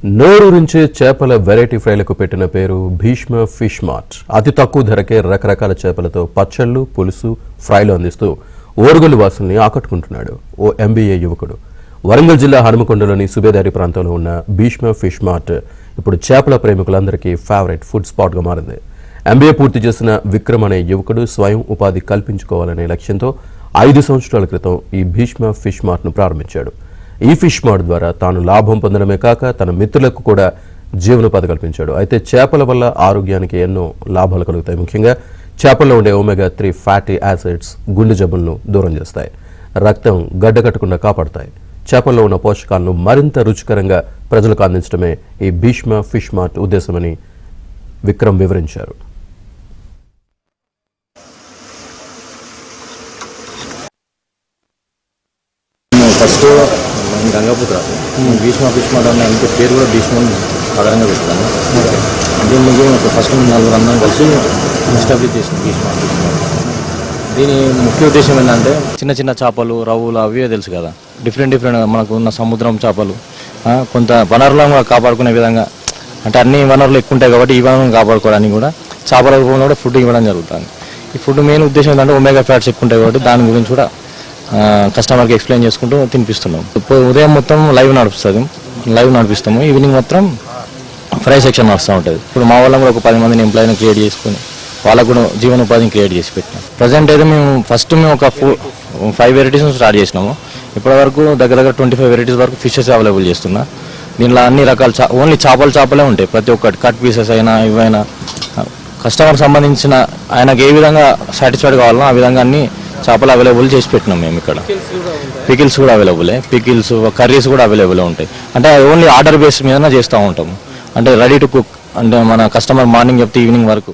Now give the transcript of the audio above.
నోరూరించే చేపల వెరైటీ ఫ్రైలకు పెట్టిన పేరు భీష్మ ఫిష్ మార్ట్. అతి తక్కువ ధరకే రకరకాల చేపలతో పచ్చళ్ళు, పులుసు, ఫ్రైలు అందిస్తూ ఓరుగల్లు వాసుల్ని ఆకట్టుకుంటున్నాడు ఓ ఎంబీఏ యువకుడు. వరంగల్ జిల్లా హనుమకొండలోని సుబేదారి ప్రాంతంలో ఉన్న భీష్మ ఫిష్ మార్ట్ ఇప్పుడు చేపల ప్రేమికులందరికీ ఫేవరెట్ ఫుడ్ స్పాట్గా మారింది. ఎంబీఏ పూర్తి చేసిన విక్రమ్ అనే యువకుడు స్వయం ఉపాధి కల్పించుకోవాలనే లక్ష్యంతో 5 సంవత్సరాల క్రితం ఈ భీష్మ ఫిష్ మార్ట్ను ప్రారంభించాడు. ఈ ఫిష్ మార్ట్ ద్వారా తాను లాభం పొందడమే కాక తన మిత్రులకు కూడా జీవనోపాధి కల్పించాడు. అయితే చేపల వల్ల ఆరోగ్యానికి ఎన్నో లాభాలు కలుగుతాయి. ముఖ్యంగా చేపల్లో ఉండే ఒమేగా-3 ఫ్యాటీ యాసిడ్స్ గుండె జబ్బులను దూరం చేస్తాయి, రక్తం గడ్డకట్టకుండా కాపాడుతాయి. చేపల్లో ఉన్న పోషకాలను మరింత రుచికరంగా ప్రజలకు అందించడమే ఈ భీష్మ ఫిష్ మార్ట్ ఉద్దేశమని విక్రమ్ వివరించారు. First Gangaputra Bhishma fish mart అన్న ఇంకో పేరు కూడా భీష్మ ఆధారంగా పెడతాను. దీనికి ఫస్ట్ 4 అందరం కలిసి ఎస్టాబ్లిష్ చేసింది భీష్మ ఫిష్ మార్ట్. దీని ముఖ్య ఉద్దేశం ఏంటంటే చిన్న చిన్న చేపలు, రవ్వులు అవే తెలుసు కదా, డిఫరెంట్ మనకు ఉన్న సముద్రం చేపలు కొంత వనరులను కాపాడుకునే విధంగా, అంటే అన్ని వనరులు ఎక్కువ ఉంటాయి కాబట్టి ఈ వనరులను కాపాడుకోవడానికి కూడా చేపల రూపంలో కూడా ఫుడ్ ఇవ్వడం జరుగుతుంది. ఈ ఫుడ్ మెయిన్ ఉద్దేశం ఏంటంటే ఒమేగా ఫ్యాట్స్ ఎక్కువ ఉంటాయి కాబట్టి దాని గురించి కూడా కస్టమర్కి ఎక్స్ప్లెయిన్ చేసుకుంటూ తినిపిస్తున్నాం. ఇప్పుడు ఉదయం మొత్తం లైవ్ నడిపిస్తాము, ఈవినింగ్ మొత్తం ఫ్రై సెక్షన్ నడుస్తూ ఉంటుంది. ఇప్పుడు మా వాళ్ళం కూడా ఒక 10 మందిని ఎంప్లాయీని క్రియేట్ చేసుకుని వాళ్ళకు కూడా జీవనోపాధిని క్రియేట్ చేసి పెట్టినాం. ప్రజెంట్ అయితే మేము ఒక 5 వెరైటీస్ స్టార్ట్ చేసినాము. ఇప్పటివరకు దగ్గర 25 వెరైటీస్ వరకు ఫిషెస్ అవైలబుల్ చేస్తున్నా. దీనిలో అన్ని రకాల ఓన్లీ చేపలే ఉంటాయి. ప్రతి ఒక్కటి కట్ పీసెస్ అయినా ఇవైనా కస్టమర్ సంబంధించిన ఆయనకు ఏ విధంగా సాటిస్ఫైడ్ కావాలనో ఆ విధంగా అన్ని చేపలు అవైలబుల్ చేసి పెట్టినాం మేము. ఇక్కడ పికిల్స్ కూడా అవైలబులే, పికిల్స్ కర్రీస్ కూడా అవైలబుల్ ఉంటాయి. అంటే ఓన్లీ ఆర్డర్ బేస్ మీద చేస్తూ ఉంటాము. అంటే రెడీ టు కుక్, అంటే మన కస్టమర్ మార్నింగ్ చెప్తే ఈవినింగ్ వరకు